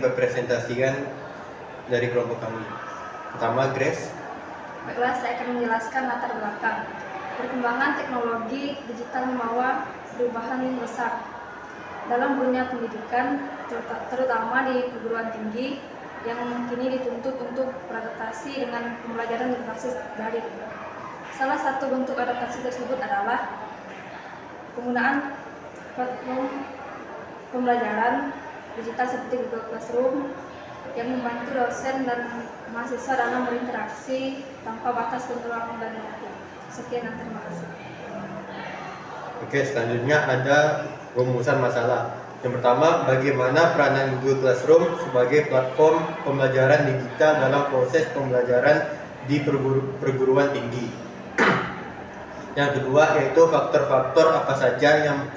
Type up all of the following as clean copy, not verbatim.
dipresentasikan dari kelompok kami. Pertama, Grace. Baiklah, saya akan menjelaskan latar belakang. Perkembangan teknologi digital membawa perubahan besar dalam dunia pendidikan, terutama di perguruan tinggi yang kini dituntut untuk beradaptasi dengan pembelajaran berbasis daring. Salah satu bentuk adaptasi tersebut adalah penggunaan platform pembelajaran digital seperti Google Classroom yang membantu dosen dan mahasiswa dalam berinteraksi tanpa batas ruang dan waktu. Sekian dan terima kasih. Oke, selanjutnya ada rumusan masalah. Yang pertama, bagaimana peranan Google Classroom sebagai platform pembelajaran digital dalam proses pembelajaran di perguruan tinggi. Yang kedua, yaitu faktor-faktor apa saja yang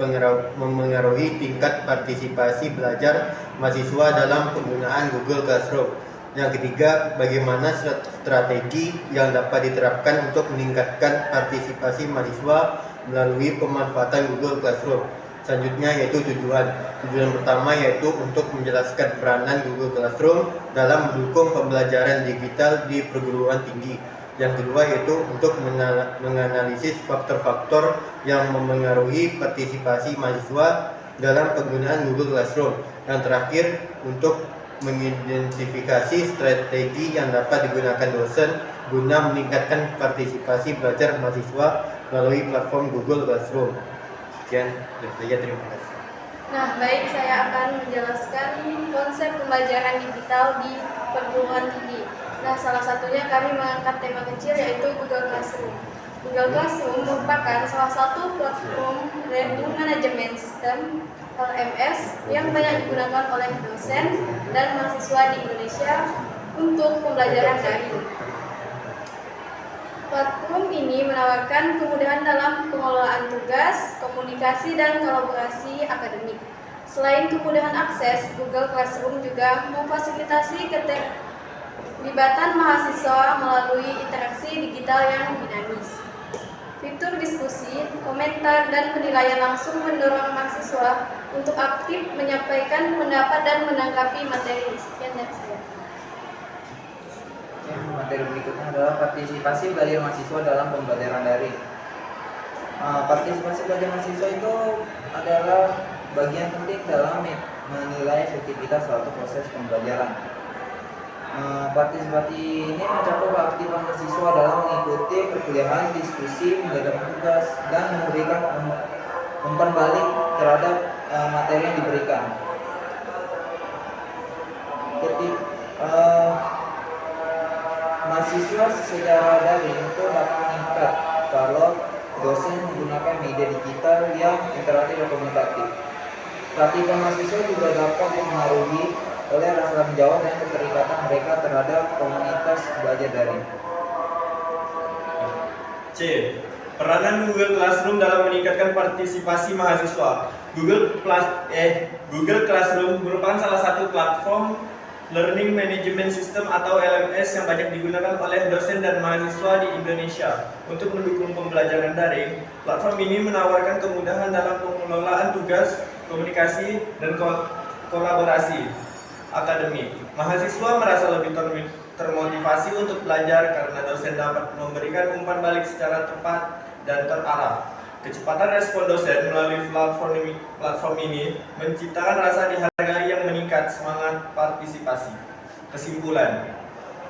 memengaruhi tingkat partisipasi belajar mahasiswa dalam penggunaan Google Classroom. Yang ketiga, bagaimana strategi yang dapat diterapkan untuk meningkatkan partisipasi mahasiswa melalui pemanfaatan Google Classroom. Selanjutnya yaitu tujuan. Tujuan pertama yaitu untuk menjelaskan peranan Google Classroom dalam mendukung pembelajaran digital di perguruan tinggi. Yang kedua yaitu untuk menganalisis faktor-faktor yang memengaruhi partisipasi mahasiswa dalam penggunaan Google Classroom. Yang terakhir untuk mengidentifikasi strategi yang dapat digunakan dosen guna meningkatkan partisipasi belajar mahasiswa melalui platform Google Classroom. Sekian dari saya, terima kasih. Nah, baik, saya akan menjelaskan konsep pembelajaran digital di perguruan tinggi. Nah, salah satunya kami mengangkat tema kecil yaitu Google Classroom. Google Classroom merupakan salah satu platform learning management system LMS yang banyak digunakan oleh dosen dan mahasiswa di Indonesia untuk pembelajaran daring. Platform ini menawarkan kemudahan dalam pengelolaan tugas, komunikasi, dan kolaborasi akademik. Selain kemudahan akses, Google Classroom juga memfasilitasi keterlibatan mahasiswa melalui interaksi digital yang dinamis. Fitur diskusi, komentar, dan penilaian langsung mendorong mahasiswa untuk aktif menyampaikan pendapat dan menanggapi materi. Sekian dari saya. Materi berikutnya adalah partisipasi belajar mahasiswa dalam pembelajaran daring. Partisipasi belajar mahasiswa itu adalah bagian penting dalam menilai efektivitas suatu proses pembelajaran. Partisipasi ini mencakup keaktifan mahasiswa dalam mengikuti perkuliahan, diskusi, mengerjakan tugas, dan memberikan umpan balik terhadap materi yang diberikan. Mahasiswa secara daring itu dapat meningkat kalau dosen menggunakan media digital yang interaktif dan komunikatif. Keaktifan mahasiswa juga dapat dipengaruhi oleh rasa tanggung jawab dan keterikatan mereka terhadap komunitas belajar daring. C. Peranan Google Classroom dalam meningkatkan partisipasi mahasiswa. Google Classroom merupakan salah satu platform Learning Management System atau LMS yang banyak digunakan oleh dosen dan mahasiswa di Indonesia untuk mendukung pembelajaran daring. Platform ini menawarkan kemudahan dalam pengelolaan tugas, komunikasi, dan kolaborasi akademik. Mahasiswa merasa lebih termotivasi untuk belajar karena dosen dapat memberikan umpan balik secara tepat dan terarah. Kecepatan respon dosen melalui platform ini menciptakan rasa dihargai yang meningkat semangat partisipasi. Kesimpulan,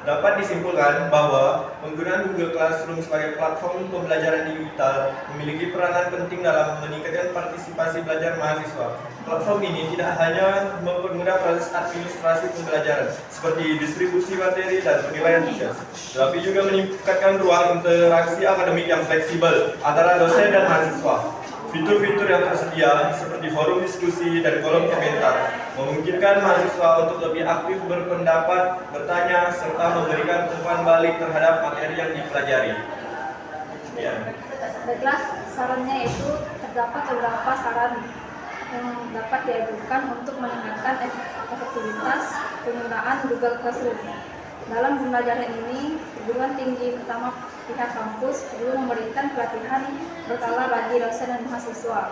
dapat disimpulkan bahwa penggunaan Google Classroom sebagai platform pembelajaran digital memiliki peranan penting dalam meningkatkan partisipasi belajar mahasiswa. Platform ini tidak hanya mempermudah proses administrasi pembelajaran seperti distribusi materi dan penilaian tugas, tetapi juga meningkatkan ruang interaksi akademik yang fleksibel antara dosen dan mahasiswa. Fitur-fitur yang tersedia seperti forum diskusi dan kolom komentar memungkinkan mahasiswa untuk lebih aktif berpendapat, bertanya, serta memberikan umpan balik terhadap materi yang dipelajari. Baiklah, sarannya itu terdapat beberapa saran yang dapat diajukan untuk meningkatkan efektivitas penggunaan Google Classroom. Dalam pembelajaran ini, perguruan tinggi pertama pihak kampus perlu memberikan pelatihan berkala bagi dosen dan mahasiswa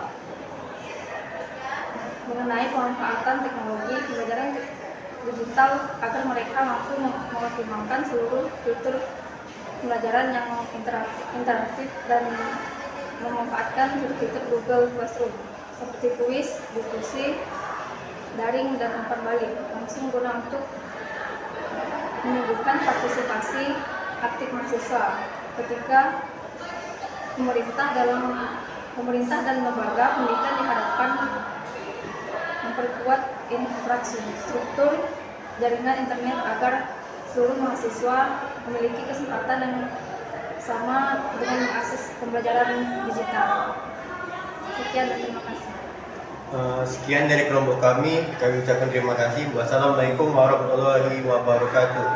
mengenai pemanfaatan teknologi pembelajaran digital agar mereka mampu mengoptimalkan seluruh fitur pembelajaran yang interaktif dan memanfaatkan fitur-fitur Google Classroom seperti kuis, diskusi, daring, dan umpan balik langsung guna untuk menumbuhkan partisipasi aktif mahasiswa ketika pemerintah dan lembaga pendidikan diharapkan memperkuat infrastruktur jaringan internet agar seluruh mahasiswa memiliki kesempatan yang sama dengan mengakses pembelajaran digital. Sekian dan terima kasih. Sekian dari kelompok kami ucapkan terima kasih. Wassalamualaikum warahmatullahi wabarakatuh.